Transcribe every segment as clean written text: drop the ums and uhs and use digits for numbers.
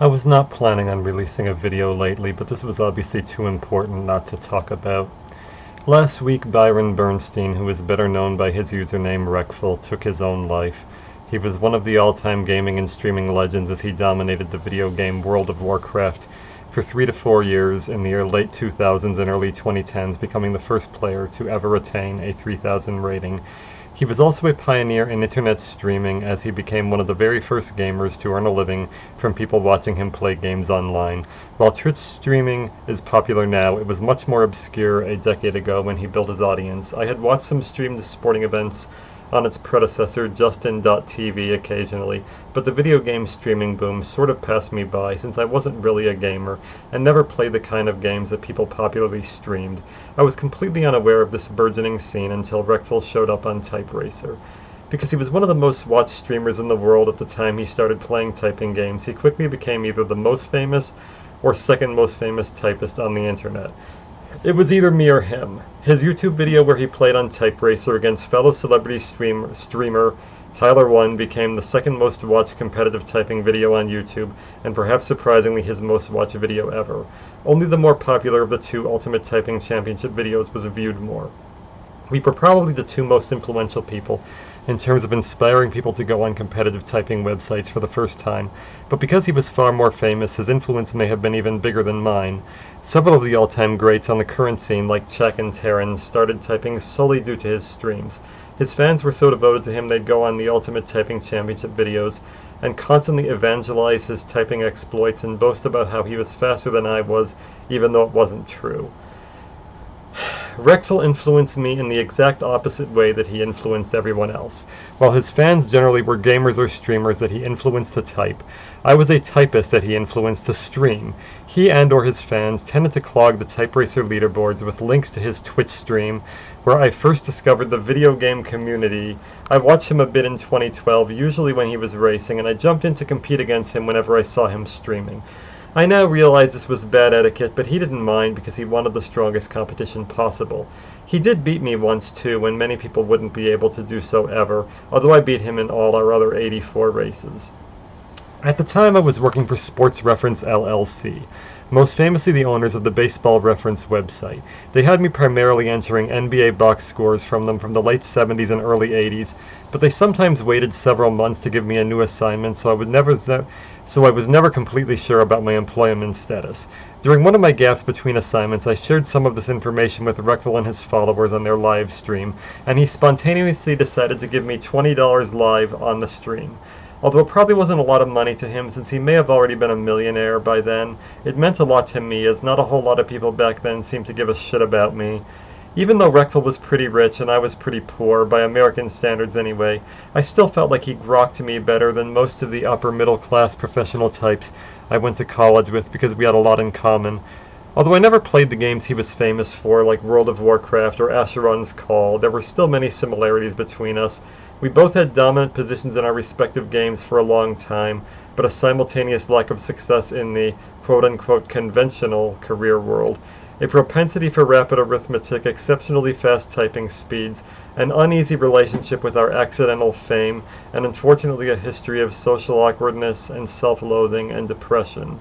I was not planning on releasing a video lately, but this was obviously too important not to talk about. Last week, Byron Bernstein, who is better known by his username Reckful, took his own life. He was one of the all-time gaming and streaming legends as he dominated the video game World of Warcraft for 3 to 4 years in the late 2000s and early 2010s, becoming the first player to ever attain a 3,000 rating. He was also a pioneer in internet streaming, as he became one of the very first gamers to earn a living from people watching him play games online. While Twitch streaming is popular now, it was much more obscure a decade ago when he built his audience. I had watched him stream the sporting events on its predecessor, Justin.tv, occasionally, but the video game streaming boom sort of passed me by since I wasn't really a gamer and never played the kind of games that people popularly streamed. I was completely unaware of this burgeoning scene until Reckful showed up on Type Racer. Because he was one of the most watched streamers in the world at the time he started playing typing games, he quickly became either the most famous or second most famous typist on the internet. It was either me or him. His YouTube video where he played on Type Racer against fellow celebrity streamer Tyler One became the second most watched competitive typing video on YouTube, and perhaps surprisingly his most watched video ever. Only the more popular of the two Ultimate Typing Championship videos was viewed more. We were probably the two most influential people in terms of inspiring people to go on competitive typing websites for the first time, but because he was far more famous, his influence may have been even bigger than mine. Several of the all-time greats on the current scene, like Czech and Terran, started typing solely due to his streams. His fans were so devoted to him they'd go on the Ultimate Typing Championship videos and constantly evangelize his typing exploits and boast about how he was faster than I was, even though it wasn't true. Reckful influenced me in the exact opposite way that he influenced everyone else. While his fans generally were gamers or streamers that he influenced to type, I was a typist that he influenced to stream. He and or his fans tended to clog the Type Racer leaderboards with links to his Twitch stream, where I first discovered the video game community. I watched him a bit in 2012, usually when he was racing, and I jumped in to compete against him whenever I saw him streaming. I now realize this was bad etiquette, but he didn't mind because he wanted the strongest competition possible. He did beat me once too, when many people wouldn't be able to do so ever, although I beat him in all our other 84 races. At the time I was working for Sports Reference LLC, most famously the owners of the Baseball Reference website. They had me primarily entering NBA box scores from them from the late 70s and early 80s, but they sometimes waited several months to give me a new assignment, so I was never completely sure about my employment status. During one of my gaps between assignments, I shared some of this information with Reckful and his followers on their live stream, and he spontaneously decided to give me $20 live on the stream. Although it probably wasn't a lot of money to him since he may have already been a millionaire by then, it meant a lot to me as not a whole lot of people back then seemed to give a shit about me. Even though Reckful was pretty rich and I was pretty poor, by American standards anyway, I still felt like he grokked me better than most of the upper middle class professional types I went to college with because we had a lot in common. Although I never played the games he was famous for, like World of Warcraft or Asheron's Call, there were still many similarities between us. We both had dominant positions in our respective games for a long time, but a simultaneous lack of success in the quote-unquote conventional career world. A propensity for rapid arithmetic, exceptionally fast typing speeds, an uneasy relationship with our accidental fame, and unfortunately a history of social awkwardness and self-loathing and depression.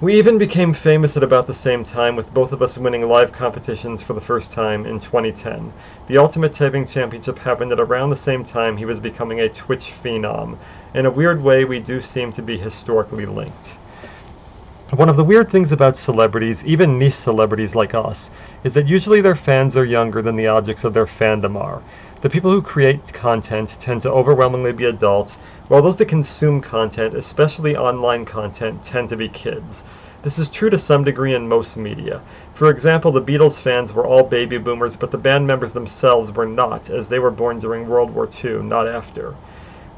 We even became famous at about the same time, with both of us winning live competitions for the first time in 2010. The Ultimate Typing Championship happened at around the same time he was becoming a Twitch phenom. In a weird way, we do seem to be historically linked. One of the weird things about celebrities, even niche celebrities like us, is that usually their fans are younger than the objects of their fandom are. The people who create content tend to overwhelmingly be adults, while those that consume content, especially online content, tend to be kids. This is true to some degree in most media. For example, the Beatles fans were all baby boomers, but the band members themselves were not, as they were born during World War II, not after.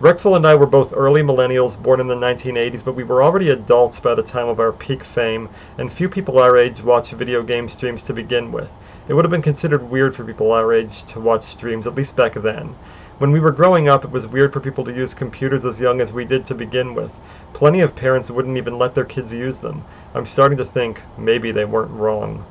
Reckful and I were both early millennials born in the 1980s, but we were already adults by the time of our peak fame, and few people our age watch video game streams to begin with. It would have been considered weird for people our age to watch streams, at least back then. When we were growing up, it was weird for people to use computers as young as we did to begin with. Plenty of parents wouldn't even let their kids use them. I'm starting to think maybe they weren't wrong.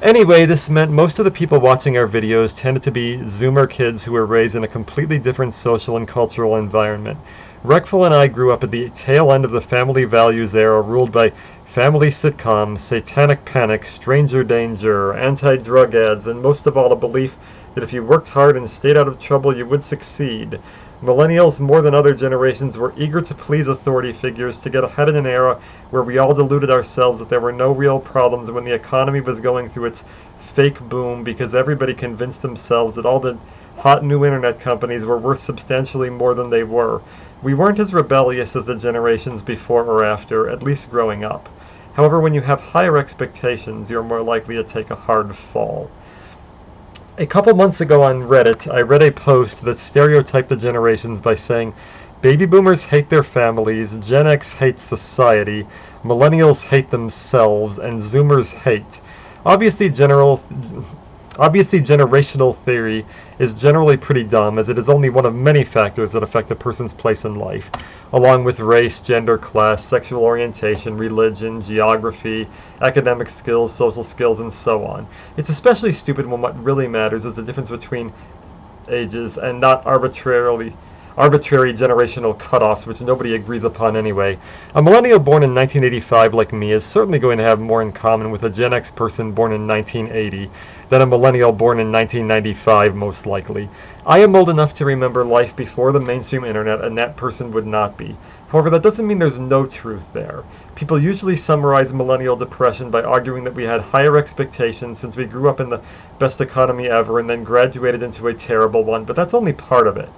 Anyway, this meant most of the people watching our videos tended to be Zoomer kids who were raised in a completely different social and cultural environment. Reckful and I grew up at the tail end of the family values era ruled by family sitcoms, satanic panic, stranger danger, anti-drug ads, and most of all a belief that if you worked hard and stayed out of trouble you would succeed. Millennials, more than other generations, were eager to please authority figures, to get ahead in an era where we all deluded ourselves that there were no real problems when the economy was going through its fake boom because everybody convinced themselves that all the hot new internet companies were worth substantially more than they were. We weren't as rebellious as the generations before or after, at least growing up. However, when you have higher expectations, you're more likely to take a hard fall. A couple months ago on Reddit, I read a post that stereotyped the generations by saying, baby boomers hate their families, Gen X hates society, millennials hate themselves, and Zoomers hate. Obviously, generational theory is generally pretty dumb, as it is only one of many factors that affect a person's place in life, along with race, gender, class, sexual orientation, religion, geography, academic skills, social skills, and so on. It's especially stupid when what really matters is the difference between ages and not arbitrary generational cutoffs, which nobody agrees upon anyway. A millennial born in 1985 like me is certainly going to have more in common with a Gen X person born in 1980 than a millennial born in 1995, most likely. I am old enough to remember life before the mainstream internet, and that person would not be. However, that doesn't mean there's no truth there. People usually summarize millennial depression by arguing that we had higher expectations since we grew up in the best economy ever and then graduated into a terrible one, but that's only part of it.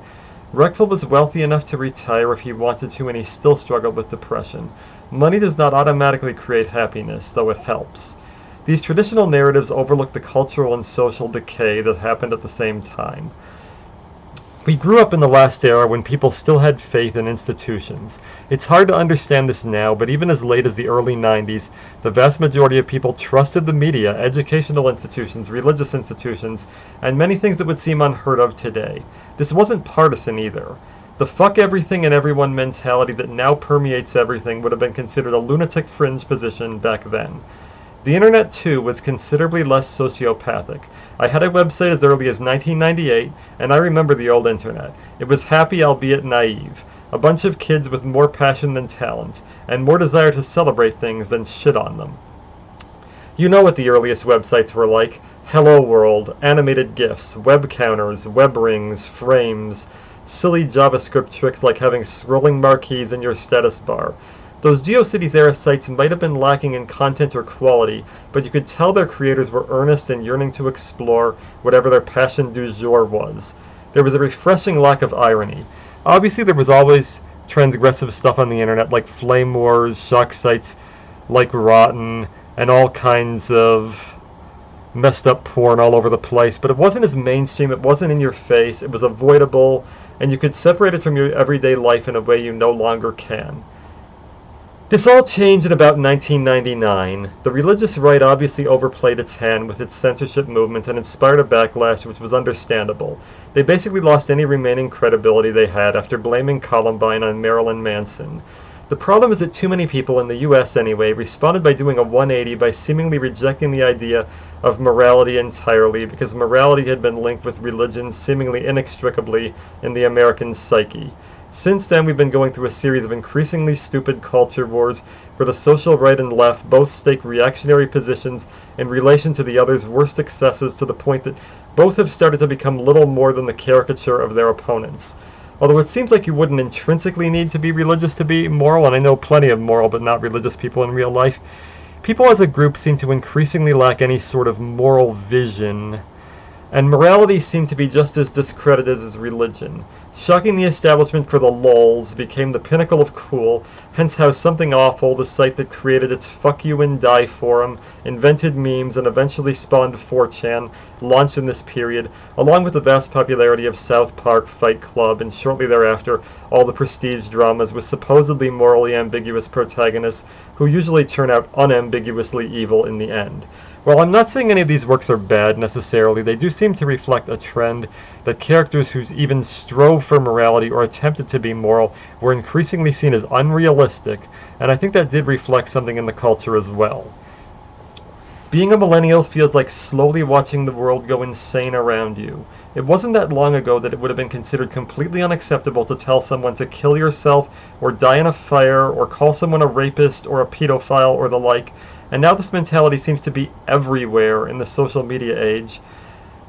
Reckful was wealthy enough to retire if he wanted to, and he still struggled with depression. Money does not automatically create happiness, though it helps. These traditional narratives overlook the cultural and social decay that happened at the same time. We grew up in the last era when people still had faith in institutions. It's hard to understand this now, but even as late as the early 90s, the vast majority of people trusted the media, educational institutions, religious institutions, and many things that would seem unheard of today. This wasn't partisan either. The fuck everything and everyone mentality that now permeates everything would have been considered a lunatic fringe position back then. The internet, too, was considerably less sociopathic. I had a website as early as 1998, and I remember the old internet. It was happy, albeit naive. A bunch of kids with more passion than talent, and more desire to celebrate things than shit on them. You know what the earliest websites were like. Hello World, animated GIFs, web counters, web rings, frames, silly JavaScript tricks like having scrolling marquees in your status bar. Those GeoCities-era sites might have been lacking in content or quality, but you could tell their creators were earnest and yearning to explore whatever their passion du jour was. There was a refreshing lack of irony. Obviously, there was always transgressive stuff on the internet, like flame wars, shock sites like Rotten, and all kinds of messed up porn all over the place, but it wasn't as mainstream, it wasn't in your face, it was avoidable, and you could separate it from your everyday life in a way you no longer can. This all changed in about 1999. The religious right obviously overplayed its hand with its censorship movements and inspired a backlash which was understandable. They basically lost any remaining credibility they had after blaming Columbine on Marilyn Manson. The problem is that too many people, in the US anyway, responded by doing a 180 by seemingly rejecting the idea of morality entirely because morality had been linked with religion seemingly inextricably in the American psyche. Since then, we've been going through a series of increasingly stupid culture wars where the social right and left both stake reactionary positions in relation to the other's worst excesses to the point that both have started to become little more than the caricature of their opponents. Although it seems like you wouldn't intrinsically need to be religious to be moral, and I know plenty of moral but not religious people in real life, people as a group seem to increasingly lack any sort of moral vision, and morality seemed to be just as discredited as religion. Shocking the establishment for the lulz became the pinnacle of cool, hence how Something Awful, the site that created its Fuck You and Die forum, invented memes, and eventually spawned 4chan, launched in this period, along with the vast popularity of South Park, Fight Club, and shortly thereafter all the prestige dramas with supposedly morally ambiguous protagonists who usually turn out unambiguously evil in the end. While I'm not saying any of these works are bad necessarily, they do seem to reflect a trend that characters who even strove for morality or attempted to be moral were increasingly seen as unrealistic, and I think that did reflect something in the culture as well. Being a millennial feels like slowly watching the world go insane around you. It wasn't that long ago that it would have been considered completely unacceptable to tell someone to kill yourself or die in a fire or call someone a rapist or a pedophile or the like, and now this mentality seems to be everywhere in the social media age,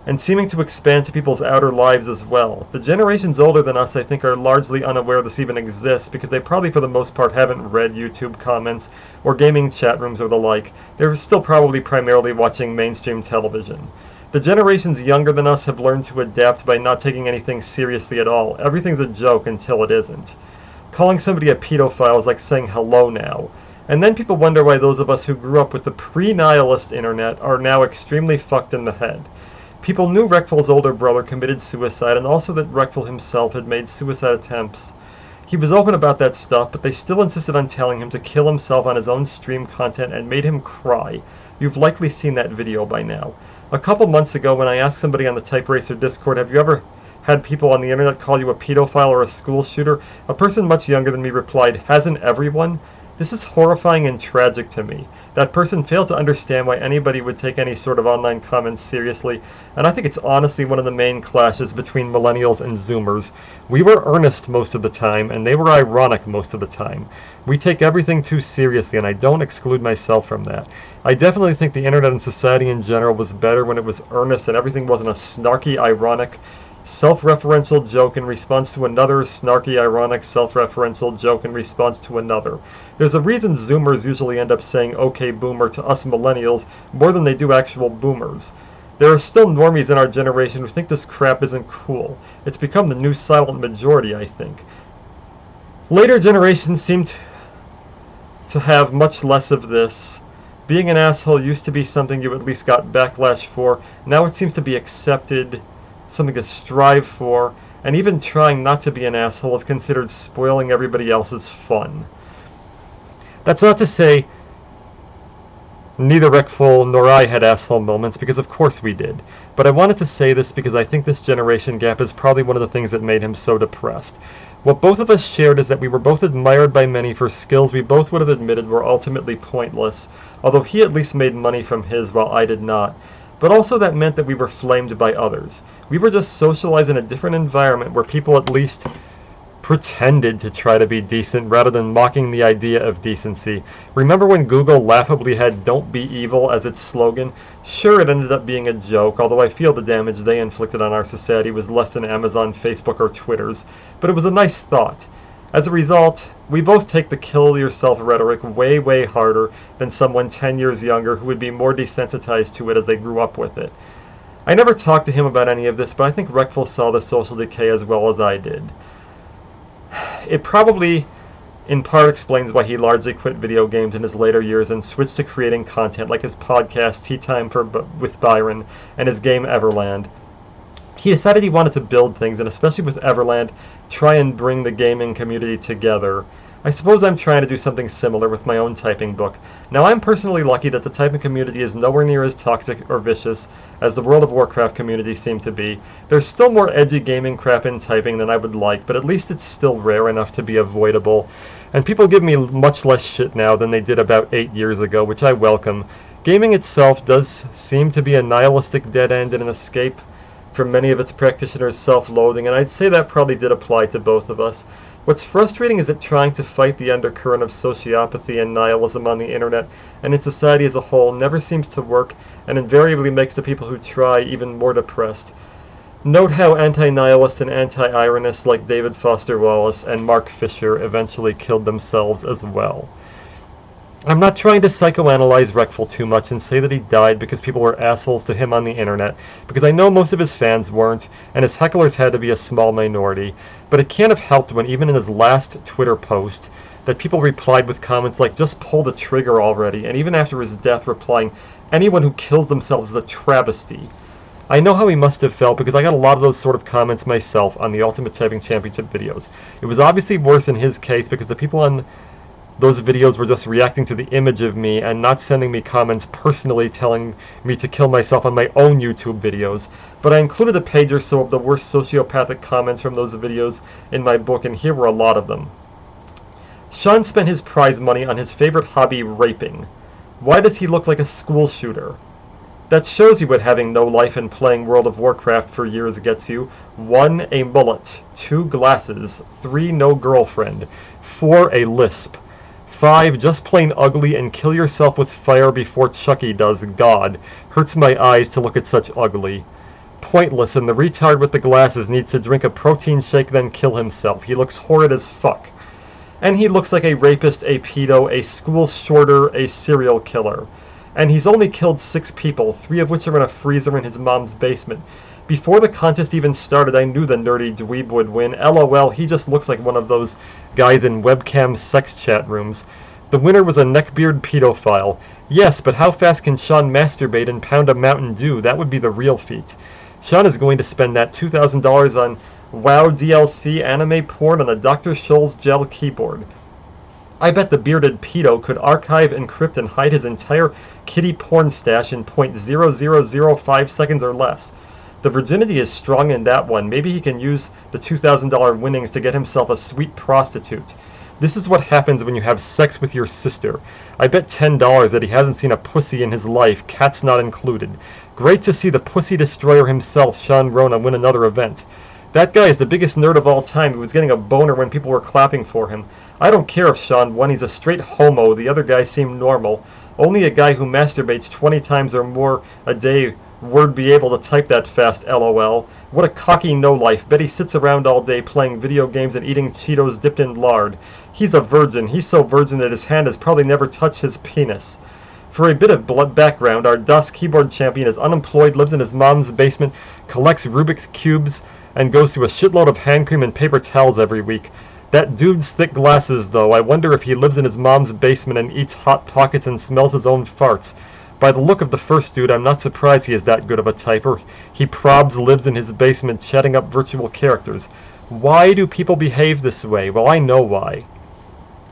and seeming to expand to people's outer lives as well. The generations older than us, I think, are largely unaware this even exists because they probably for the most part haven't read YouTube comments or gaming chat rooms or the like. They're still probably primarily watching mainstream television. The generations younger than us have learned to adapt by not taking anything seriously at all. Everything's a joke until it isn't. Calling somebody a pedophile is like saying hello now. And then people wonder why those of us who grew up with the pre-nihilist internet are now extremely fucked in the head. People knew Reckful's older brother committed suicide, and also that Reckful himself had made suicide attempts. He was open about that stuff, but they still insisted on telling him to kill himself on his own stream content and made him cry. You've likely seen that video by now. A couple months ago, when I asked somebody on the Type Racer Discord, have you ever had people on the internet call you a pedophile or a school shooter? A person much younger than me replied, hasn't everyone? This is horrifying and tragic to me. That person failed to understand why anybody would take any sort of online comments seriously, and I think it's honestly one of the main clashes between millennials and Zoomers. We were earnest most of the time, and they were ironic most of the time. We take everything too seriously, and I don't exclude myself from that. I definitely think the internet and society in general was better when it was earnest and everything wasn't a snarky, ironic, self-referential joke in response to another snarky, ironic, self-referential joke in response to another. There's a reason Zoomers usually end up saying okay boomer to us millennials more than they do actual boomers. There are still normies in our generation who think this crap isn't cool. It's become the new silent majority, I think. Later generations seem to have much less of this. Being an asshole used to be something you at least got backlash for. Now it seems to be accepted, something to strive for, and even trying not to be an asshole is considered spoiling everybody else's fun. That's not to say neither Reckful nor I had asshole moments, because of course we did. But I wanted to say this because I think this generation gap is probably one of the things that made him so depressed. What both of us shared is that we were both admired by many for skills we both would have admitted were ultimately pointless, although he at least made money from his while I did not. But also that meant that we were flamed by others. We were just socialized in a different environment where people at least pretended to try to be decent rather than mocking the idea of decency. Remember when Google laughably had "Don't be evil" as its slogan? Sure, it ended up being a joke, although I feel the damage they inflicted on our society was less than Amazon, Facebook, or Twitter's, but it was a nice thought. As a result, we both take the kill yourself rhetoric way, way harder than someone 10 years younger who would be more desensitized to it as they grew up with it. I never talked to him about any of this, but I think Reckful saw the social decay as well as I did. It probably, in part, explains why he largely quit video games in his later years and switched to creating content like his podcast, Tea Time with Byron, and his game Everland. He decided he wanted to build things, and especially with Everland, try and bring the gaming community together. I suppose I'm trying to do something similar with my own typing book. Now, I'm personally lucky that the typing community is nowhere near as toxic or vicious as the World of Warcraft community seemed to be. There's still more edgy gaming crap in typing than I would like, but at least it's still rare enough to be avoidable. And people give me much less shit now than they did about 8 years ago, which I welcome. Gaming itself does seem to be a nihilistic dead end and an escape from many of its practitioners' self-loathing, and I'd say that probably did apply to both of us. What's frustrating is that trying to fight the undercurrent of sociopathy and nihilism on the internet and in society as a whole never seems to work and invariably makes the people who try even more depressed. Note how anti-nihilists and anti-ironists like David Foster Wallace and Mark Fisher eventually killed themselves as well. I'm not trying to psychoanalyze Reckful too much and say that he died because people were assholes to him on the internet, because I know most of his fans weren't, and his hecklers had to be a small minority, but it can't have helped when even in his last Twitter post that people replied with comments like, "Just pull the trigger already," and even after his death replying, "Anyone who kills themselves is a travesty." I know how he must have felt because I got a lot of those sort of comments myself on the Ultimate Typing Championship videos. It was obviously worse in his case because the people on those videos were just reacting to the image of me and not sending me comments personally telling me to kill myself on my own YouTube videos. But I included a page or so of the worst sociopathic comments from those videos in my book, and here were a lot of them. Sean spent his prize money on his favorite hobby, raping. Why does he look like a school shooter? That shows you what having no life and playing World of Warcraft for years gets you. 1. A mullet. 2. Glasses. 3. No girlfriend. 4. A lisp. 5. Just plain ugly and kill yourself with fire before Chucky does. God. Hurts my eyes to look at such ugly. Pointless, and the retard with the glasses needs to drink a protein shake then kill himself. He looks horrid as fuck. And he looks like a rapist, a pedo, a school shorter, a serial killer. And he's only killed 6 people, 3 of which are in a freezer in his mom's basement. Before the contest even started, I knew the nerdy dweeb would win. LOL, he just looks like one of those guys in webcam sex chat rooms. The winner was a neckbeard pedophile. Yes, but how fast can Sean masturbate and pound a Mountain Dew? That would be the real feat. Sean is going to spend that $2,000 on WoW DLC, anime porn, and a Dr. Scholl's gel keyboard. I bet the bearded pedo could archive, encrypt, and hide his entire kitty porn stash in .0005 seconds or less. The virginity is strong in that one. Maybe he can use the $2,000 winnings to get himself a sweet prostitute. This is what happens when you have sex with your sister. I bet $10 that he hasn't seen a pussy in his life, cats not included. Great to see the pussy destroyer himself, Sean Rona, win another event. That guy is the biggest nerd of all time. He was getting a boner when people were clapping for him. I don't care if Sean won. He's a straight homo. The other guys seem normal. Only a guy who masturbates 20 times or more a day would be able to type that fast, LOL. What a cocky no-life. Bet he sits around all day playing video games and eating Cheetos dipped in lard. He's a virgin. He's so virgin that his hand has probably never touched his penis. For a bit of background, our DOS keyboard champion is unemployed, lives in his mom's basement, collects Rubik's Cubes, and goes through a shitload of hand cream and paper towels every week. That dude's thick glasses, though. I wonder if he lives in his mom's basement and eats Hot Pockets and smells his own farts. By the look of the first dude, I'm not surprised he is that good of a typer. He probs lives in his basement chatting up virtual characters. Why do people behave this way? Well, I know why.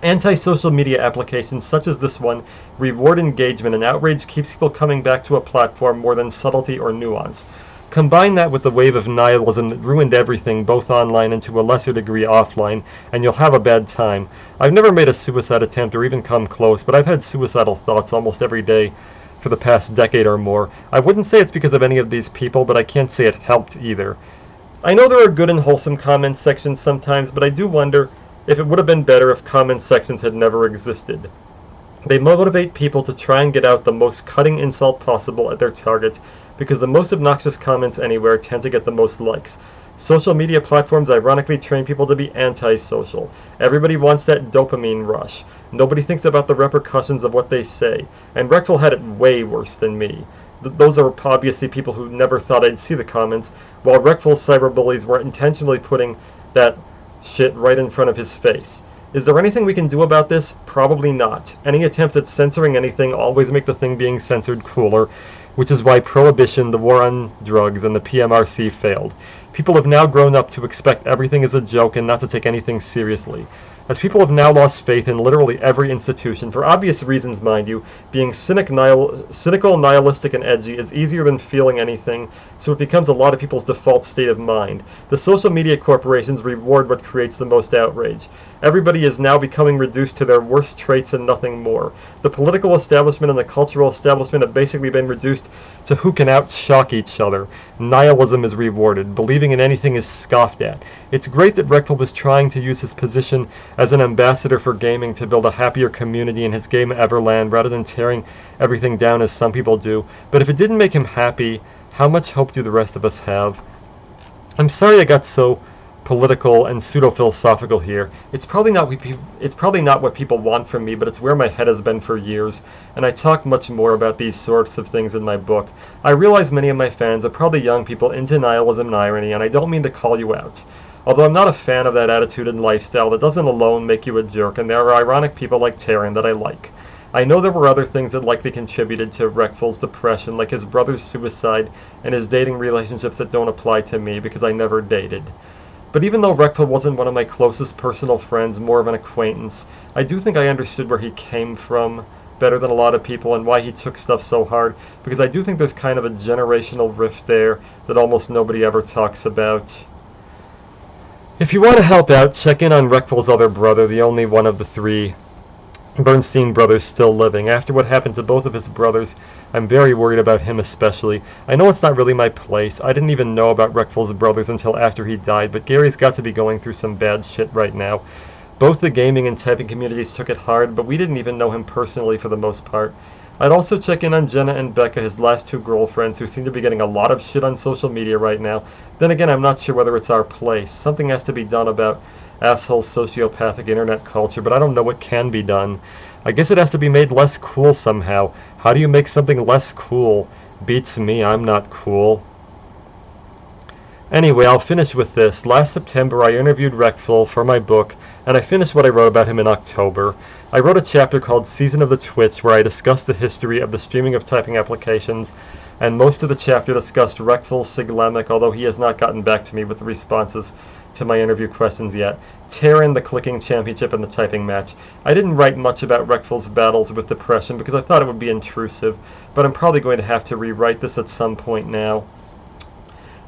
Anti-social media applications such as this one reward engagement, and outrage keeps people coming back to a platform more than subtlety or nuance. Combine that with the wave of nihilism that ruined everything, both online and to a lesser degree offline, and you'll have a bad time. I've never made a suicide attempt or even come close, but I've had suicidal thoughts almost every day for the past decade or more. I wouldn't say it's because of any of these people, but I can't say it helped either. I know there are good and wholesome comment sections sometimes, but I do wonder if it would have been better if comment sections had never existed. They motivate people to try and get out the most cutting insult possible at their target, because the most obnoxious comments anywhere tend to get the most likes. Social media platforms ironically train people to be antisocial. Everybody wants that dopamine rush. Nobody thinks about the repercussions of what they say. And Rexel had it way worse than me. Those are obviously people who never thought I'd see the comments, while Rexel's cyberbullies were intentionally putting that shit right in front of his face. Is there anything we can do about this? Probably not. Any attempts at censoring anything always make the thing being censored cooler, which is why Prohibition, the war on drugs, and the PMRC failed. People have now grown up to expect everything is a joke and not to take anything seriously. As people have now lost faith in literally every institution, for obvious reasons, mind you, being cynical, nihilistic, and edgy is easier than feeling anything, so it becomes a lot of people's default state of mind. The social media corporations reward what creates the most outrage. Everybody is now becoming reduced to their worst traits and nothing more. The political establishment and the cultural establishment have basically been reduced to who can out-shock each other. Nihilism is rewarded. Believing in anything is scoffed at. It's great that Rechtel was trying to use his position as an ambassador for gaming to build a happier community in his game Everland rather than tearing everything down as some people do. But if it didn't make him happy, how much hope do the rest of us have? I'm sorry I got so political and pseudo-philosophical here. It's probably not what people want from me, but it's where my head has been for years, and I talk much more about these sorts of things in my book. I realize many of my fans are probably young people into nihilism and irony, and I don't mean to call you out. Although I'm not a fan of that attitude and lifestyle, that doesn't alone make you a jerk, and there are ironic people like Taryn that I like. I know there were other things that likely contributed to Rechtel's depression, like his brother's suicide and his dating relationships that don't apply to me because I never dated. But even though Rechtel wasn't one of my closest personal friends, more of an acquaintance, I do think I understood where he came from better than a lot of people and why he took stuff so hard, because I do think there's kind of a generational rift there that almost nobody ever talks about. If you want to help out, check in on Rechtel's other brother, the only one of the three Bernstein brothers still living. After what happened to both of his brothers, I'm very worried about him especially. I know it's not really my place. I didn't even know about Reckful's brothers until after he died, but Gary's got to be going through some bad shit right now. Both the gaming and typing communities took it hard, but we didn't even know him personally for the most part. I'd also check in on Jenna and Becca, his last two girlfriends, who seem to be getting a lot of shit on social media right now. Then again, I'm not sure whether it's our place. Something has to be done about asshole sociopathic internet culture, but I don't know what can be done. I guess it has to be made less cool somehow. How do you make something less cool? Beats me, I'm not cool. Anyway, I'll finish with this. Last September, I interviewed Reckful for my book, and I finished what I wrote about him in October. I wrote a chapter called Season of the Twitch, where I discussed the history of the streaming of typing applications, and most of the chapter discussed Reckful, Siglemic, although he has not gotten back to me with the responses to my interview questions yet, Terran, the clicking championship, and the typing match. I didn't write much about Reckful's battles with depression because I thought it would be intrusive, but I'm probably going to have to rewrite this at some point now.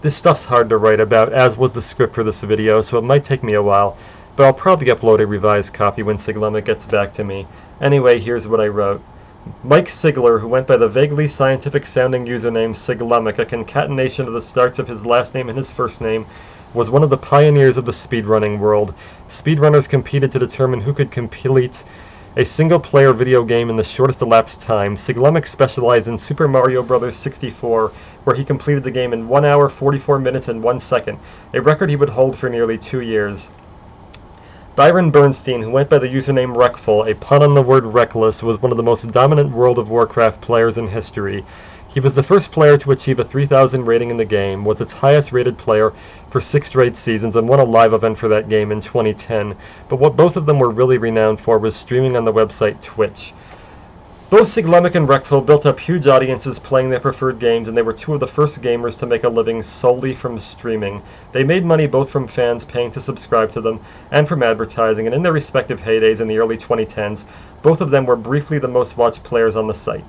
This stuff's hard to write about, as was the script for this video, so it might take me a while, but I'll probably upload a revised copy when Siglemic gets back to me. Anyway, here's what I wrote. Mike Sigler, who went by the vaguely scientific-sounding username Siglemic, a concatenation of the starts of his last name and his first name, was one of the pioneers of the speedrunning world. Speedrunners competed to determine who could complete a single-player video game in the shortest elapsed time. Siglemic specialized in Super Mario Bros. 64, where he completed the game in 1 hour, 44 minutes, and 1 second, a record he would hold for nearly 2 years. Byron Bernstein, who went by the username Reckful, a pun on the word reckless, was one of the most dominant World of Warcraft players in history. He was the first player to achieve a 3,000 rating in the game, was its highest rated player for 6 straight seasons, and won a live event for that game in 2010. But what both of them were really renowned for was streaming on the website Twitch. Both Siglemic and Reckful built up huge audiences playing their preferred games, and they were two of the first gamers to make a living solely from streaming. They made money both from fans paying to subscribe to them and from advertising, and in their respective heydays in the early 2010s, both of them were briefly the most watched players on the site.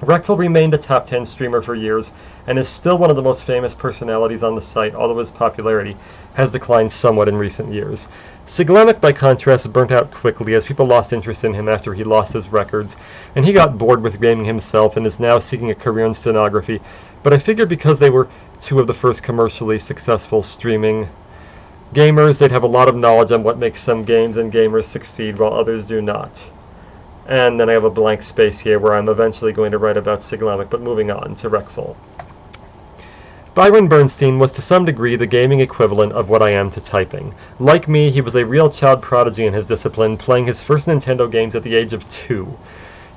Reckful remained a top 10 streamer for years and is still one of the most famous personalities on the site, although his popularity has declined somewhat in recent years. Siglemic, by contrast, burnt out quickly as people lost interest in him after he lost his records, and he got bored with gaming himself and is now seeking a career in stenography, but I figured because they were two of the first commercially successful streaming gamers, they'd have a lot of knowledge on what makes some games and gamers succeed while others do not. And then I have a blank space here where I'm eventually going to write about Siglemic, but moving on to Reckful. Byron Bernstein was to some degree the gaming equivalent of what I am to typing. Like me, he was a real child prodigy in his discipline, playing his first Nintendo games at the age of 2.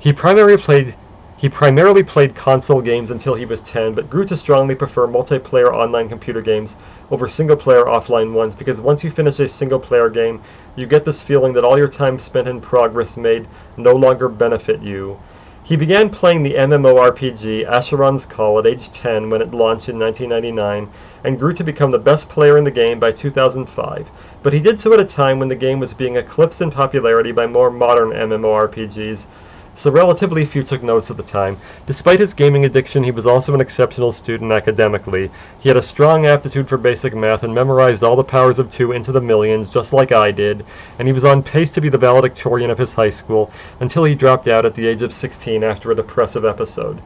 He primarily played console games until he was 10, but grew to strongly prefer multiplayer online computer games over single-player offline ones, because once you finish a single-player game, you get this feeling that all your time spent in progress made no longer benefit you. He began playing the MMORPG Asheron's Call at age 10 when it launched in 1999, and grew to become the best player in the game by 2005. But he did so at a time when the game was being eclipsed in popularity by more modern MMORPGs, so relatively few took notice at the time. Despite his gaming addiction, he was also an exceptional student academically. He had a strong aptitude for basic math and memorized all the powers of 2 into the millions, just like I did, and he was on pace to be the valedictorian of his high school until he dropped out at the age of 16 after a depressive episode.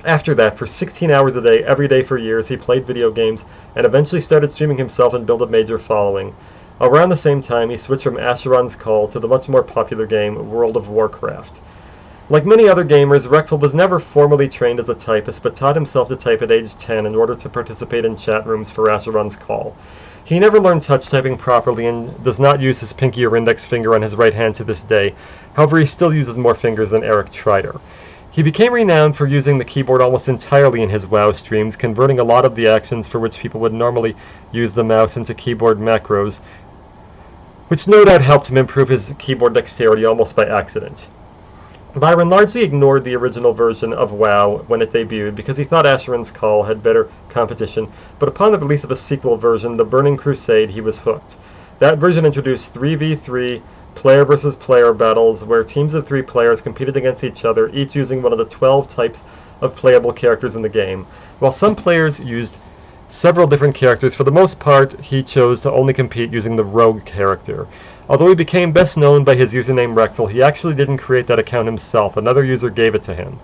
After that, for 16 hours a day, every day for years, he played video games and eventually started streaming himself and built a major following. Around the same time, he switched from Asheron's Call to the much more popular game World of Warcraft. Like many other gamers, Reckful was never formally trained as a typist, but taught himself to type at age 10 in order to participate in chat rooms for Asheron's Call. He never learned touch typing properly and does not use his pinky or index finger on his right hand to this day. However, he still uses more fingers than Eric Trider. He became renowned for using the keyboard almost entirely in his WoW streams, converting a lot of the actions for which people would normally use the mouse into keyboard macros, which no doubt helped him improve his keyboard dexterity almost by accident. Byron largely ignored the original version of WoW when it debuted because he thought Asheron's Call had better competition, but upon the release of a sequel version, The Burning Crusade, he was hooked. That version introduced 3v3 player versus player battles where teams of 3 players competed against each other, each using one of the 12 types of playable characters in the game. While some players used several different characters. For the most part, he chose to only compete using the rogue character. Although he became best known by his username Reckful, he actually didn't create that account himself. Another user gave it to him.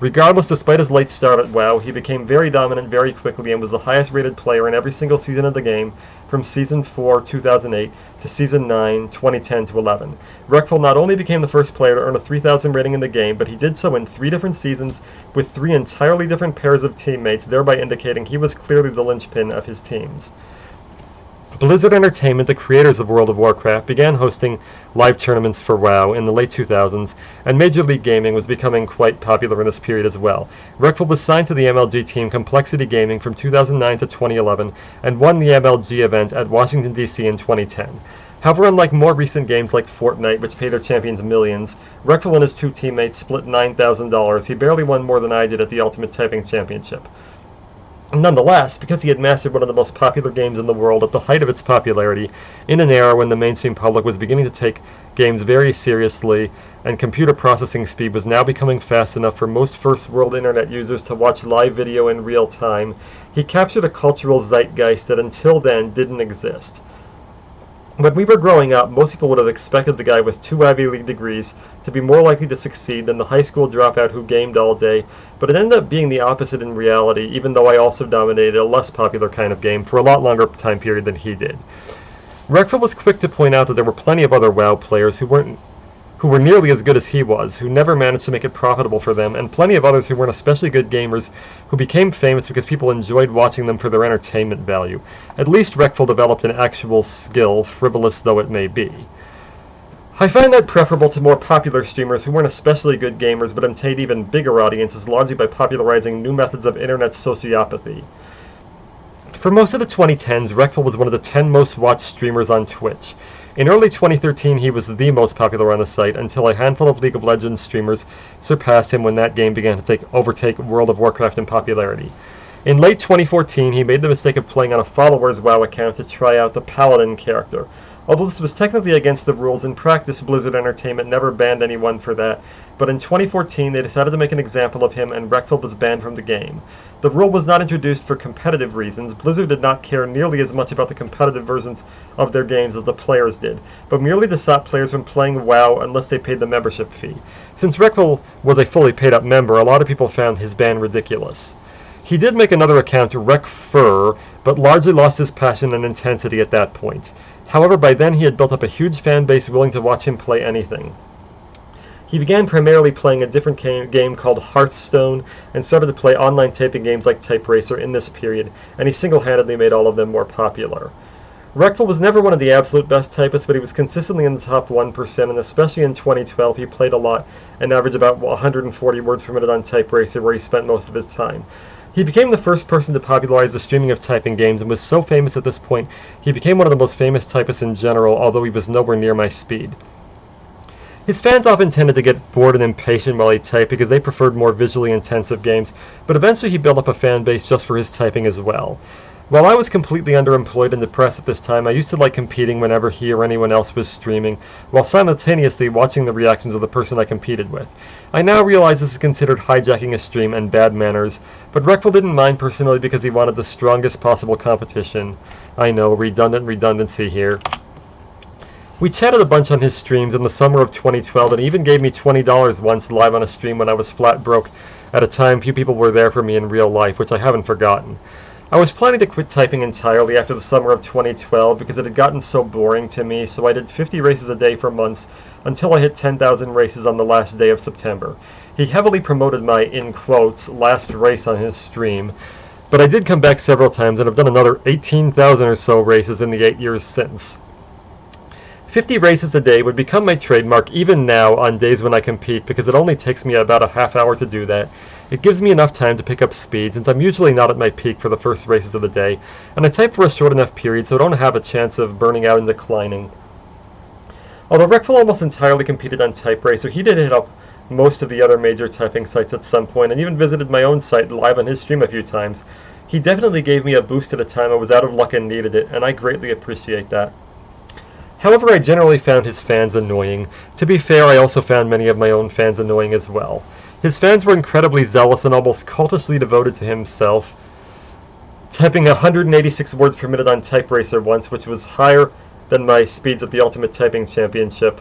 Regardless, despite his late start at WoW, he became very dominant very quickly and was the highest rated player in every single season of the game, from Season 4, 2008, to Season 9, 2010 to 11. Reckful not only became the first player to earn a 3,000 rating in the game, but he did so in 3 different seasons with 3 entirely different pairs of teammates, thereby indicating he was clearly the linchpin of his teams. Blizzard Entertainment, the creators of World of Warcraft, began hosting live tournaments for WoW in the late 2000s, and Major League Gaming was becoming quite popular in this period as well. Reckful was signed to the MLG team Complexity Gaming from 2009 to 2011, and won the MLG event at Washington, D.C. in 2010. However, unlike more recent games like Fortnite, which pay their champions millions, Reckful and his 2 teammates split $9,000. He barely won more than I did at the Ultimate Typing Championship. Nonetheless, because he had mastered one of the most popular games in the world at the height of its popularity, in an era when the mainstream public was beginning to take games very seriously, and computer processing speed was now becoming fast enough for most first-world internet users to watch live video in real time, he captured a cultural zeitgeist that until then didn't exist. When we were growing up, most people would have expected the guy with 2 Ivy League degrees to be more likely to succeed than the high school dropout who gamed all day, but it ended up being the opposite in reality, even though I also dominated a less popular kind of game for a lot longer time period than he did. Reckful was quick to point out that there were plenty of other WoW players who were nearly as good as he was, who never managed to make it profitable for them, and plenty of others who weren't especially good gamers who became famous because people enjoyed watching them for their entertainment value. At least Reckful developed an actual skill, frivolous though it may be. I find that preferable to more popular streamers who weren't especially good gamers but obtained even bigger audiences largely by popularizing new methods of internet sociopathy. For most of the 2010s, Reckful was one of the 10 most watched streamers on Twitch. In early 2013, he was the most popular on the site until a handful of League of Legends streamers surpassed him when that game began to overtake World of Warcraft in popularity. In late 2014, he made the mistake of playing on a follower's WoW account to try out the Paladin character. Although this was technically against the rules, in practice Blizzard Entertainment never banned anyone for that, but in 2014 they decided to make an example of him and Reckful was banned from the game. The rule was not introduced for competitive reasons. Blizzard did not care nearly as much about the competitive versions of their games as the players did, but merely to stop players from playing WoW unless they paid the membership fee. Since Reckful was a fully paid up member, a lot of people found his ban ridiculous. He did make another account, Reckfur, but largely lost his passion and intensity at that point. However, by then he had built up a huge fan base willing to watch him play anything. He began primarily playing a different game called Hearthstone and started to play online typing games like Type Racer in this period, and he single-handedly made all of them more popular. Reckful was never one of the absolute best typists, but he was consistently in the top 1%, and especially in 2012 he played a lot and averaged about 140 words per minute on Type Racer, where he spent most of his time. He became the first person to popularize the streaming of typing games and was so famous at this point he became one of the most famous typists in general, although he was nowhere near my speed. His fans often tended to get bored and impatient while he typed because they preferred more visually intensive games, but eventually he built up a fan base just for his typing as well. While I was completely underemployed and depressed at this time, I used to like competing whenever he or anyone else was streaming, while simultaneously watching the reactions of the person I competed with. I now realize this is considered hijacking a stream and bad manners, but Reckful didn't mind personally because he wanted the strongest possible competition. I know, redundancy here. We chatted a bunch on his streams in the summer of 2012, and he even gave me $20 once live on a stream when I was flat broke at a time few people were there for me in real life, which I haven't forgotten. I was planning to quit typing entirely after the summer of 2012 because it had gotten so boring to me, so I did 50 races a day for months until I hit 10,000 races on the last day of September. He heavily promoted my, in quotes, last race on his stream, but I did come back several times and have done another 18,000 or so races in the 8 years since. 50 races a day would become my trademark even now on days when I compete because it only takes me about a half hour to do that. It gives me enough time to pick up speed since I'm usually not at my peak for the first races of the day, and I type for a short enough period so I don't have a chance of burning out and declining. Although Reckful almost entirely competed on Type Racer, he did hit up most of the other major typing sites at some point and even visited my own site live on his stream a few times. He definitely gave me a boost at a time I was out of luck and needed it, and I greatly appreciate that. However, I generally found his fans annoying. To be fair, I also found many of my own fans annoying as well. His fans were incredibly zealous and almost cultishly devoted to himself. typing 186 words per minute on Type Racer once, which was higher than my speeds at the Ultimate Typing Championship.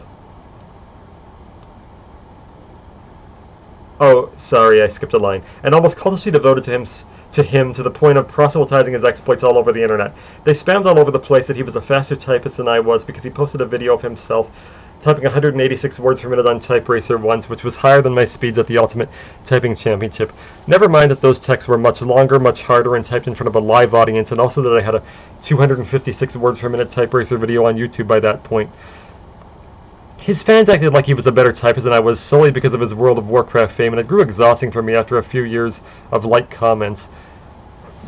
Oh, sorry, I skipped a line. And almost cultishly devoted to him to the point of proselytizing his exploits all over the internet. They spammed all over the place that he was a faster typist than I was because he posted a video of himself typing 186 words per minute on Type Racer once, which was higher than my speeds at the Ultimate Typing Championship. Never mind that those texts were much longer, much harder, and typed in front of a live audience, and also that I had a 256 words per minute Type Racer video on YouTube by that point. His fans acted like he was a better typist than I was solely because of his World of Warcraft fame, and it grew exhausting for me after a few years of light comments.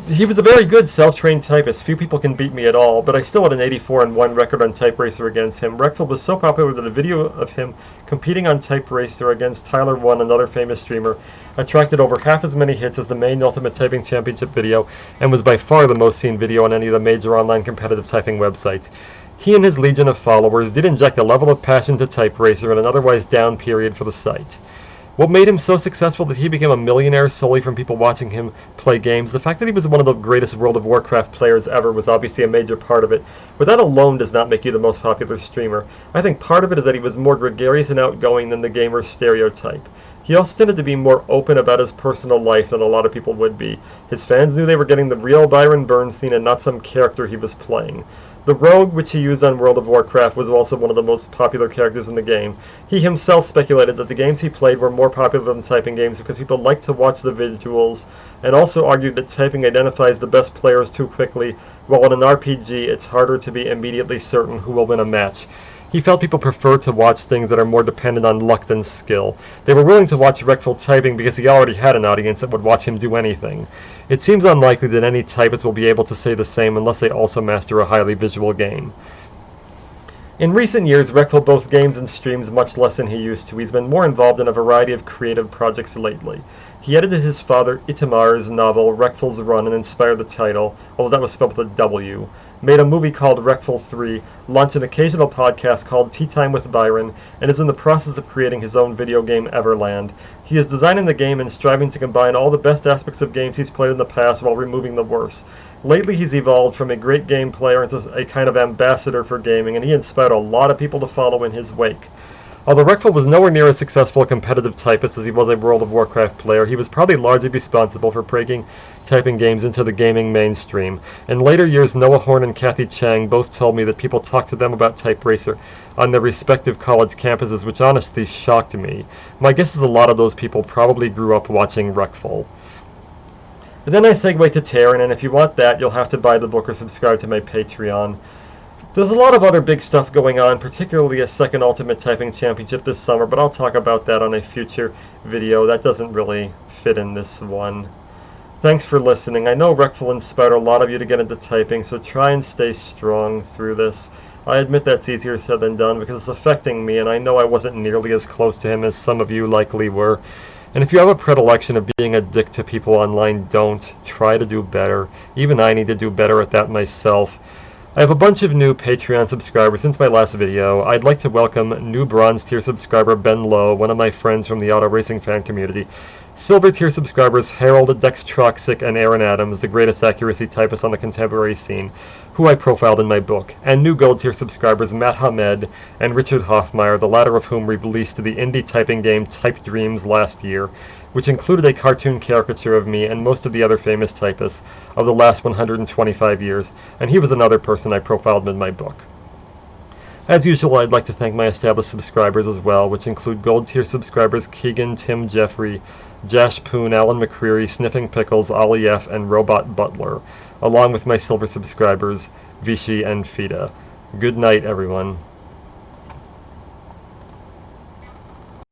He was a very good self-trained typist. Few people can beat me at all, but I still had an 84-1 record on Type Racer against him. Reckful was so popular that a video of him competing on Type Racer against Tyler One, another famous streamer, attracted over half as many hits as the main Ultimate Typing Championship video, and was by far the most seen video on any of the major online competitive typing websites. He and his legion of followers did inject a level of passion to Type Racer in an otherwise down period for the site. What made him so successful that he became a millionaire solely from people watching him play games? The fact that he was one of the greatest World of Warcraft players ever was obviously a major part of it, but that alone does not make you the most popular streamer. I think part of it is that he was more gregarious and outgoing than the gamer stereotype. He also tended to be more open about his personal life than a lot of people would be. His fans knew they were getting the real Byron Bernstein and not some character he was playing. The rogue, which he used on World of Warcraft, was also one of the most popular characters in the game. He himself speculated that the games he played were more popular than typing games because people like to watch the visuals, and also argued that typing identifies the best players too quickly, while in an RPG it's harder to be immediately certain who will win a match. He felt people preferred to watch things that are more dependent on luck than skill. They were willing to watch Reckful typing because he already had an audience that would watch him do anything. It seems unlikely that any typist will be able to say the same unless they also master a highly visual game. In recent years, Reckful both games and streams much less than he used to. He's been more involved in a variety of creative projects lately. He edited his father Itamar's novel Reckful's Run and inspired the title, although that was spelled with a W, made a movie called Reckful 3, launched an occasional podcast called Tea Time with Byron, and is in the process of creating his own video game Everland. He is designing the game and striving to combine all the best aspects of games he's played in the past while removing the worst. Lately he's evolved from a great game player into a kind of ambassador for gaming, and he inspired a lot of people to follow in his wake. Although Reckful was nowhere near as successful a competitive typist as he was a World of Warcraft player, he was probably largely responsible for breaking typing games into the gaming mainstream. In later years, Noah Horn and Kathy Chang both told me that people talked to them about Type Racer on their respective college campuses, which honestly shocked me. My guess is a lot of those people probably grew up watching Reckful. And then I segue to Terran, and if you want that, you'll have to buy the book or subscribe to my Patreon. There's a lot of other big stuff going on, particularly a second Ultimate Typing Championship this summer, but I'll talk about that on a future video. That doesn't really fit in this one. Thanks for listening. I know Reckful inspired a lot of you to get into typing, so try and stay strong through this. I admit that's easier said than done because it's affecting me, and I know I wasn't nearly as close to him as some of you likely were. And if you have a predilection of being a dick to people online, don't. Try to do better. Even I need to do better at that myself. I have a bunch of new Patreon subscribers since my last video. I'd like to welcome new Bronze tier subscriber Ben Lowe, one of my friends from the auto racing fan community. Silver tier subscribers Harold Dex Troxic and Aaron Adams, the greatest accuracy typist on the contemporary scene, who I profiled in my book. And new gold tier subscribers Matt Hamed and Richard Hoffmeyer, the latter of whom released the indie typing game Type Dreams last year, which included a cartoon caricature of me and most of the other famous typists of the last 125 years, and he was another person I profiled in my book. As usual, I'd like to thank my established subscribers as well, which include gold tier subscribers Keegan, Tim Jeffrey, Jash Poon, Alan McCreary, Sniffing Pickles, Ollie F, and Robot Butler, along with my silver subscribers Vichy and Fida. Good night, everyone.